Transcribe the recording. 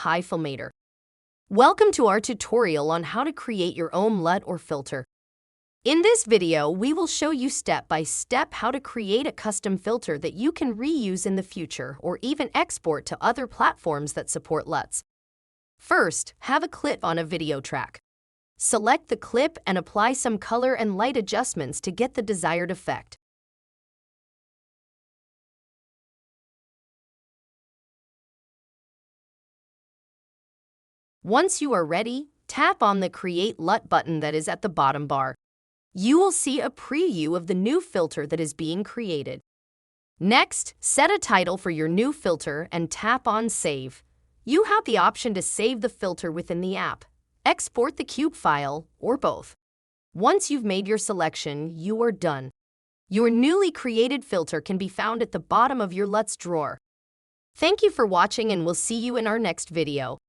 Hi Filmator. Welcome to our tutorial on how to create your own LUT or filter. In this video, we will show you step by step how to create a custom filter that you can reuse in the future or even export to other platforms that support LUTs. First, have a clip on a video track. Select the clip and apply some color and light adjustments to get the desired effect. Once you are ready, tap on the Create LUT button that is at the bottom bar. You will see a preview of the new filter that is being created. Next, set a title for your new filter and tap on Save. You have the option to save the filter within the app, export the cube file, or both. Once you've made your selection, you are done. Your newly created filter can be found at the bottom of your LUTs drawer. Thank you for watching, and we'll see you in our next video.